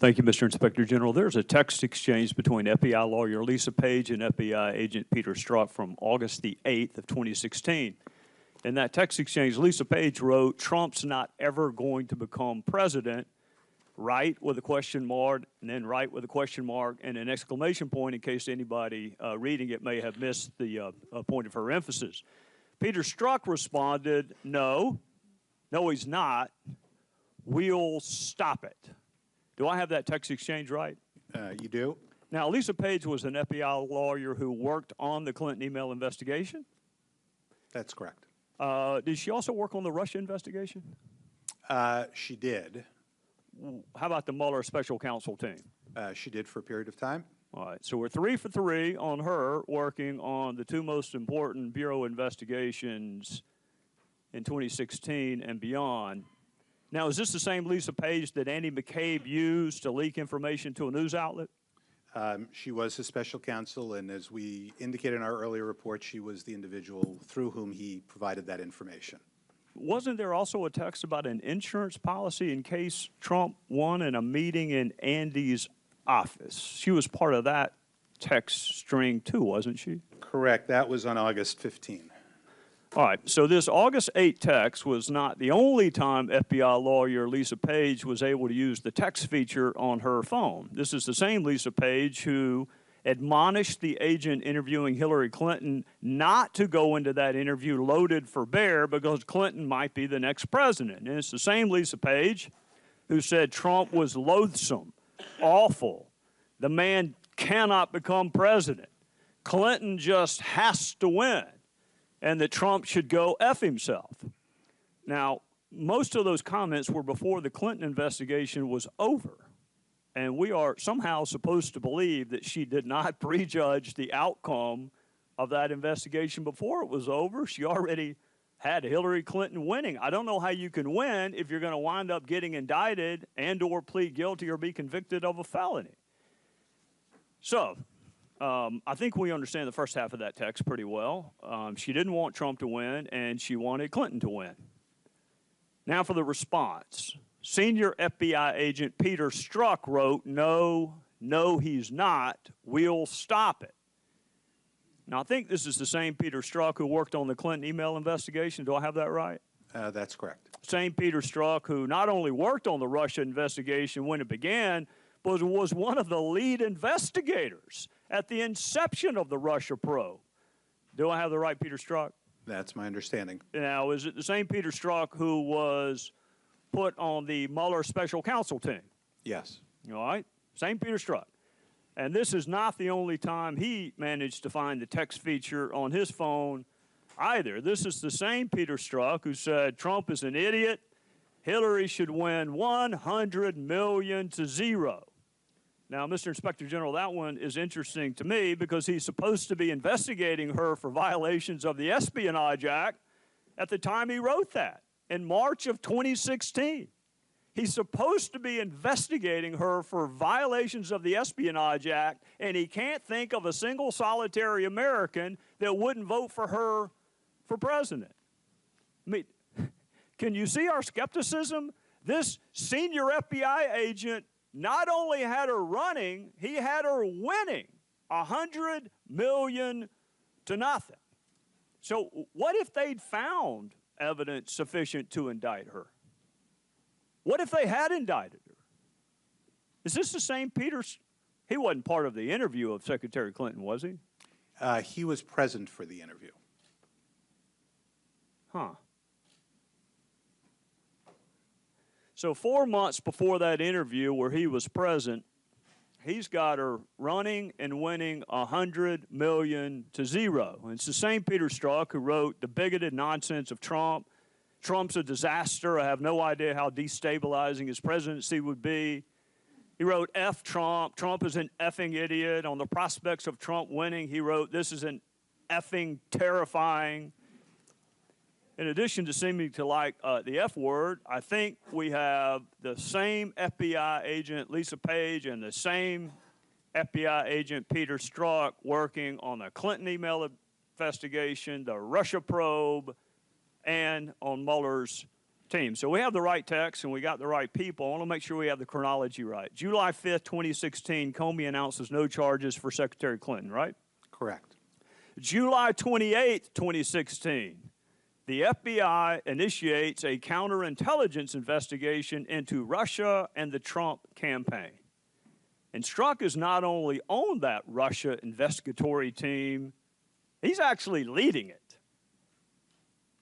Thank you, Mr. Inspector General. There's a text exchange between FBI lawyer Lisa Page and FBI agent Peter Strzok from August the 8th of 2016. In that text exchange, Lisa Page wrote, "Trump's not ever going to become president," right with a question mark, and then right with a question mark and an exclamation point in case anybody reading it may have missed the point of her emphasis. Peter Strzok responded, no, he's not. We'll stop it. Do I have that text exchange right? You do. Now, Lisa Page was an FBI lawyer who worked on the Clinton email investigation? That's correct. Did she also work on the Russia investigation? She did. How about the Mueller special counsel team? She did for a period of time. All right, so we're 3 for 3 on her working on the two most important Bureau investigations in 2016 and beyond. Now, is this the same Lisa Page that Andy McCabe used to leak information to a news outlet? She was his special counsel, and as we indicated in our earlier report, she was the individual through whom he provided that information. Wasn't there also a text about an insurance policy in case Trump won in a meeting in Andy's office? She was part of that text string too, wasn't she? Correct. That was on August 15. All right, so this August 8 text was not the only time FBI lawyer Lisa Page was able to use the text feature on her phone. This is the same Lisa Page who admonished the agent interviewing Hillary Clinton not to go into that interview loaded for bear because Clinton might be the next president. And it's the same Lisa Page who said Trump was loathsome, awful. The man cannot become president. Clinton just has to win, and that Trump should go F himself. Now, most of those comments were before the Clinton investigation was over. And we are somehow supposed to believe that she did not prejudge the outcome of that investigation before it was over. She already had Hillary Clinton winning. I don't know how you can win if you're going to wind up getting indicted and or plead guilty or be convicted of a felony. So I think we understand the first half of that text pretty well. She didn't want Trump to win, and she wanted Clinton to win. Now for the response. Senior FBI agent Peter Strzok wrote, no, he's not. We'll stop it. Now, I think this is the same Peter Strzok who worked on the Clinton email investigation. Do I have that right? That's correct. Same Peter Strzok who not only worked on the Russia investigation when it began, but was one of the lead investigators at the inception of the Russia probe. Do I have the right Peter Strzok? That's my understanding. Now, is it the same Peter Strzok who was put on the Mueller special counsel team? Yes. All right, same Peter Strzok. And this is not the only time he managed to find the text feature on his phone either. This is the same Peter Strzok who said Trump is an idiot, Hillary should win 100 million to 0. Now, Mr. Inspector General, that one is interesting to me because he's supposed to be investigating her for violations of the Espionage Act at the time he wrote that. In March of 2016. He's supposed to be investigating her for violations of the Espionage Act, and he can't think of a single solitary American that wouldn't vote for her for president. I mean, can you see our skepticism? This senior FBI agent not only had her running, he had her winning 100 million to nothing. So what if they'd found evidence sufficient to indict her? What if they had indicted her? Is this the same Peter? He wasn't part of the interview of Secretary Clinton, was he? He was present for the interview. Huh. So 4 months before that interview where he was present, he's got her running and winning 100 million to 0. And it's the same Peter Strzok who wrote the bigoted nonsense of Trump. Trump's a disaster. I have no idea how destabilizing his presidency would be. He wrote, F Trump. Trump is an effing idiot. On the prospects of Trump winning, he wrote, this is an effing terrifying. In addition to seeming to like the F word, I think we have the same FBI agent, Lisa Page, and the same FBI agent, Peter Strzok, working on the Clinton email investigation, the Russia probe, and on Mueller's team. So we have the right text and we got the right people. I want to make sure we have the chronology right. July 5th, 2016, Comey announces no charges for Secretary Clinton, right? Correct. July 28th, 2016, the FBI initiates a counterintelligence investigation into Russia and the Trump campaign. And Strzok is not only on that Russia investigatory team, he's actually leading it.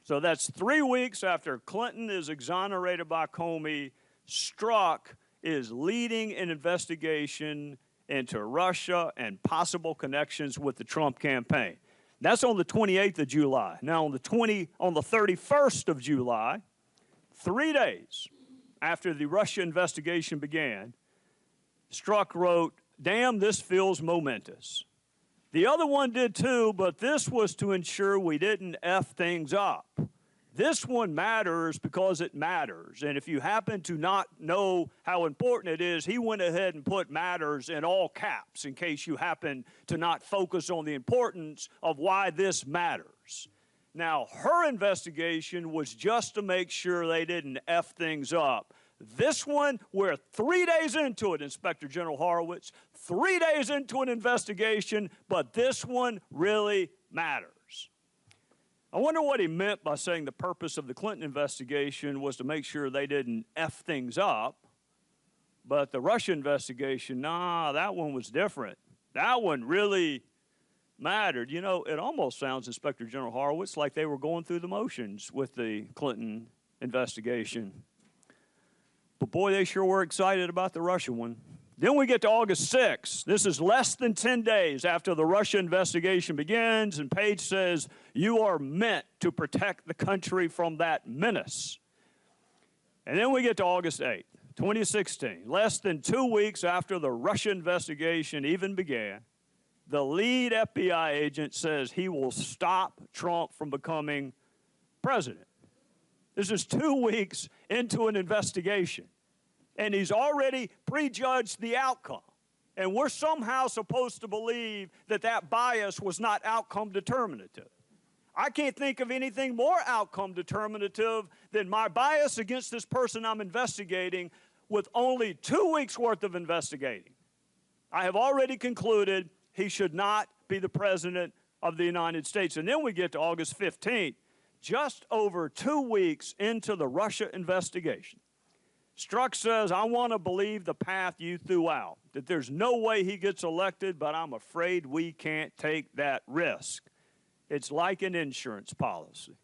So that's 3 weeks after Clinton is exonerated by Comey. Strzok is leading an investigation into Russia and possible connections with the Trump campaign. That's on the 28th of July. Now on the 31st of July, 3 days after the Russia investigation began, Strzok wrote, "Damn, this feels momentous." The other one did too, but this was to ensure we didn't F things up. This one matters because it matters. And if you happen to not know how important it is, he went ahead and put matters in all caps in case you happen to not focus on the importance of why this matters. Now, her investigation was just to make sure they didn't F things up. This one, we're 3 days into it, Inspector General Horowitz, 3 days into an investigation, but this one really matters. I wonder what he meant by saying the purpose of the Clinton investigation was to make sure they didn't F things up, but the Russia investigation, nah, that one was different. That one really mattered. You know, it almost sounds, Inspector General Horowitz, like they were going through the motions with the Clinton investigation. But boy, they sure were excited about the Russia one. Then we get to August 6th. This is less than 10 days after the Russia investigation begins, and Page says, "You are meant to protect the country from that menace." And then we get to August 8th, 2016. Less than 2 weeks after the Russia investigation even began, the lead FBI agent says he will stop Trump from becoming president. This is 2 weeks into an investigation, and he's already prejudged the outcome. And we're somehow supposed to believe that that bias was not outcome determinative. I can't think of anything more outcome determinative than my bias against this person I'm investigating with only 2 weeks worth of investigating. I have already concluded he should not be the president of the United States. And then we get to August 15th. Just over 2 weeks into the Russia investigation, Strzok says, "I want to believe the path you threw out, that there's no way he gets elected, but I'm afraid we can't take that risk. It's like an insurance policy."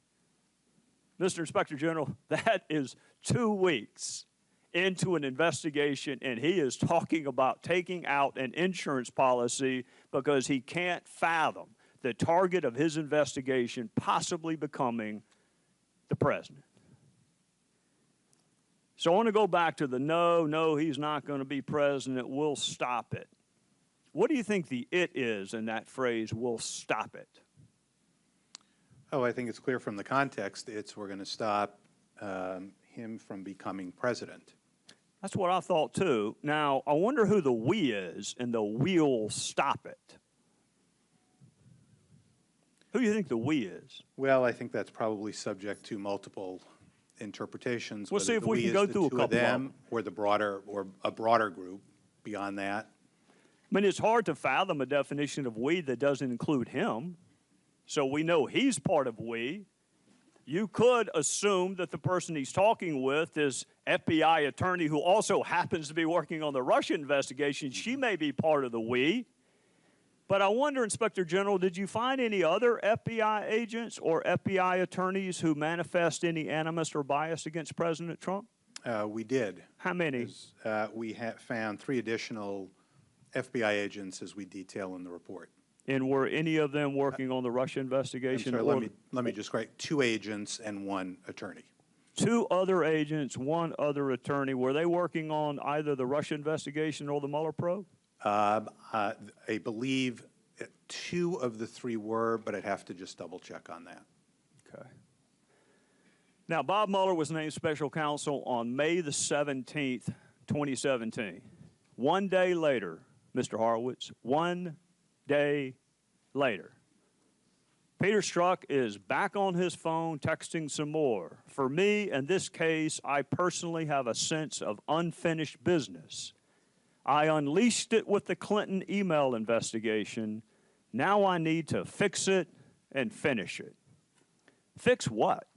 Mr. Inspector General, that is 2 weeks into an investigation, and he is talking about taking out an insurance policy because he can't fathom the target of his investigation possibly becoming the president. So I want to go back to the no, he's not going to be president, we'll stop it. What do you think the "it" is in that phrase, "we'll stop it"? Oh, I think it's clear from the context. It's we're going to stop him from becoming president. That's what I thought too. Now, I wonder who the "we" is in the "we'll stop it." Who do you think the "we" is? Well, I think that's probably subject to multiple interpretations. We'll see if we can go through a couple of them. Or the broader, or a broader group beyond that. I mean, it's hard to fathom a definition of "we" that doesn't include him. So we know he's part of "we." You could assume that the person he's talking with is FBI attorney who also happens to be working on the Russia investigation. She may be part of the "we." But I wonder, Inspector General, did you find any other FBI agents or FBI attorneys who manifest any animus or bias against President Trump? We did. How many? We found 3 additional FBI agents, as we detail in the report. And were any of them working on the Russia investigation? I'm sorry, let me just write 2 agents and 1 attorney. 2 other agents, 1 other attorney. Were they working on either the Russia investigation or the Mueller probe? I believe 2 of the 3 were, but I'd have to just double check on that. Okay. Now, Bob Mueller was named special counsel on May the 17th, 2017. 1 day later, Mr. Horowitz, 1 day later, Peter Strzok is back on his phone texting some more. For me, in this case, I personally have a sense of unfinished business. I unleashed it with the Clinton email investigation. Now I need to fix it and finish it. Fix what?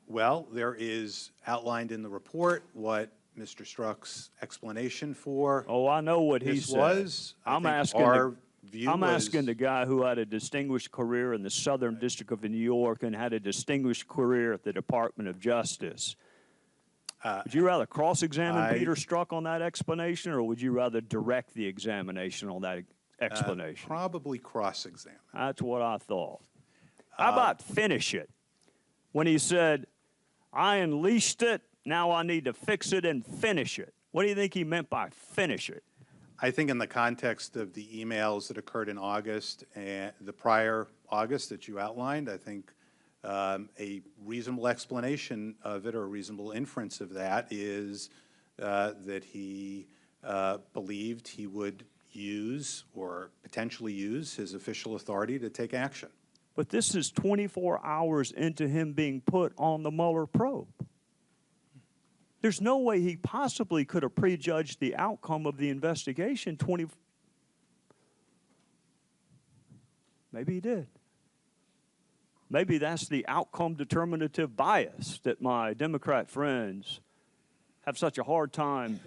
Well, there is outlined in the report what Mr. Strzok's explanation for Oh, I know what he this said. was. I'm asking the guy who had a distinguished career in the Southern District of New York and had a distinguished career at the Department of Justice. Would you rather cross-examine Peter Strzok on that explanation, or would you rather direct the examination on that explanation? Probably cross-examine. That's what I thought. How about finish it? When he said, I unleashed it, now I need to fix it and finish it. What do you think he meant by finish it? I think in the context of the emails that occurred in August and the prior August that you outlined, I think a reasonable explanation of it or a reasonable inference of that is that he believed he would use or potentially use his official authority to take action. But this is 24 hours into him being put on the Mueller probe. There's no way he possibly could have prejudged the outcome of the investigation. Maybe he did. Maybe that's the outcome determinative bias that my Democrat friends have such a hard time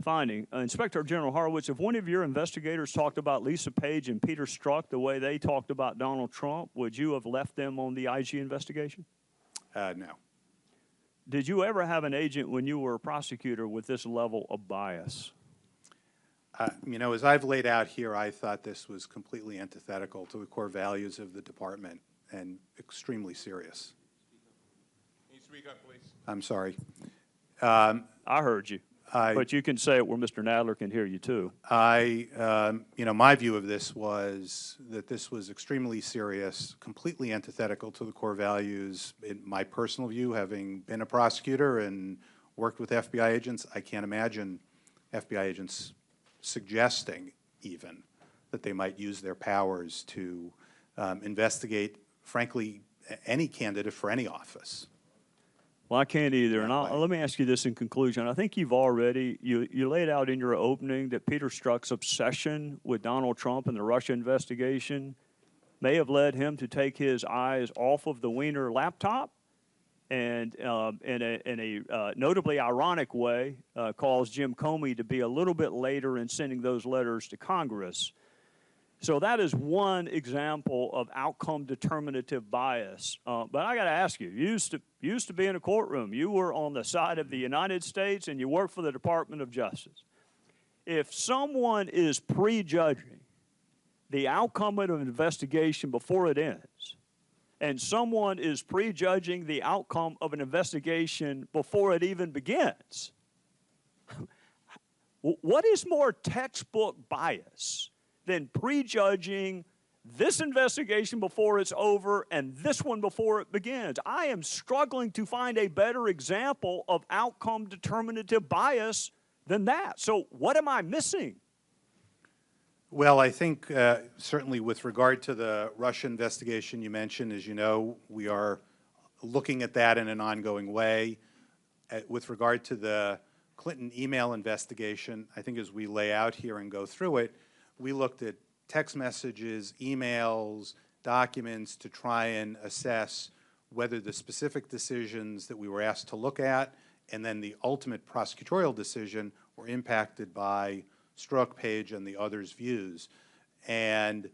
finding. Inspector General Horowitz, if one of your investigators talked about Lisa Page and Peter Strzok the way they talked about Donald Trump, would you have left them on the IG investigation? No. Did you ever have an agent when you were a prosecutor with this level of bias? You know, as I've laid out here, I thought this was completely antithetical to the core values of the department and extremely serious. Can you speak up, please? I'm sorry. I heard you, but you can say it where Mr. Nadler can hear you too. You know, my view of this was that this was extremely serious, completely antithetical to the core values. In my personal view, having been a prosecutor and worked with FBI agents, I can't imagine FBI agents suggesting even that they might use their powers to investigate, frankly, any candidate for any office. Well, I can't either. And let me ask you this in conclusion. I think you've already, you laid out in your opening that Peter Strzok's obsession with Donald Trump and the Russia investigation may have led him to take his eyes off of the Wiener laptop and in a notably ironic way calls Jim Comey to be a little bit later in sending those letters to Congress. So that is one example of outcome determinative bias. But I got to ask you, you used to be in a courtroom. You were on the side of the United States and you worked for the Department of Justice. If someone is prejudging the outcome of an investigation before it ends, and someone is prejudging the outcome of an investigation before it even begins, what is more textbook bias than prejudging this investigation before it's over and this one before it begins? I am struggling to find a better example of outcome determinative bias than that. So what am I missing? Well, I think certainly with regard to the Russia investigation you mentioned, as you know, we are looking at that in an ongoing way. With regard to the Clinton email investigation, I think as we lay out here and go through it, we looked at text messages, emails, documents to try and assess whether the specific decisions that we were asked to look at and then the ultimate prosecutorial decision were impacted by Strzok, Page, and the others' views. And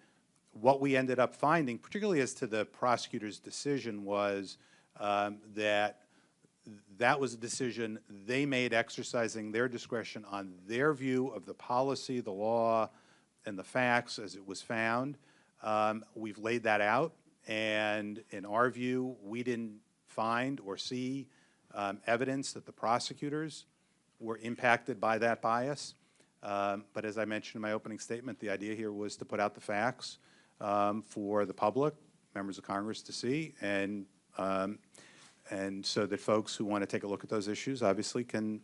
what we ended up finding, particularly as to the prosecutor's decision, was that was a decision they made exercising their discretion on their view of the policy, the law, and the facts as it was found. We've laid that out, and in our view, we didn't find or see evidence that the prosecutors were impacted by that bias. But as I mentioned in my opening statement, the idea here was to put out the facts for the public, members of Congress to see, and so that folks who want to take a look at those issues obviously can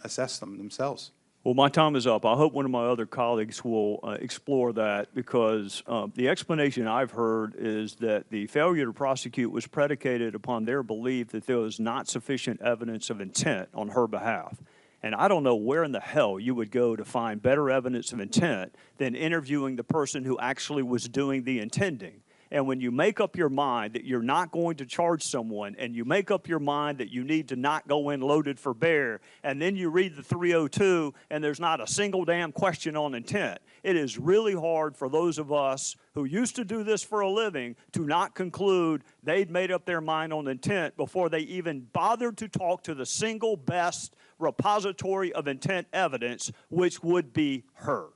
assess them themselves. Well, my time is up. I hope one of my other colleagues will explore that, because the explanation I've heard is that the failure to prosecute was predicated upon their belief that there was not sufficient evidence of intent on her behalf. And I don't know where in the hell you would go to find better evidence of intent than interviewing the person who actually was doing the intending. And when you make up your mind that you're not going to charge someone, and you make up your mind that you need to not go in loaded for bear, and then you read the 302 and there's not a single damn question on intent, it is really hard for those of us who used to do this for a living to not conclude they'd made up their mind on intent before they even bothered to talk to the single best repository of intent evidence, which would be her.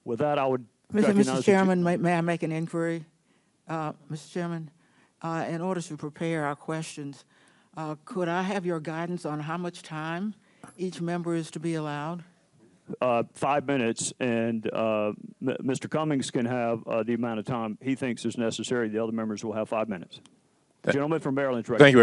With that, I would recognize Mr. Chairman, may I make an inquiry? Mr. Chairman, in order to prepare our questions, could I have your guidance on how much time each member is to be allowed? 5 minutes, and Mr. Cummings can have the amount of time he thinks is necessary. The other members will have 5 minutes. The gentleman from Maryland. Thank you.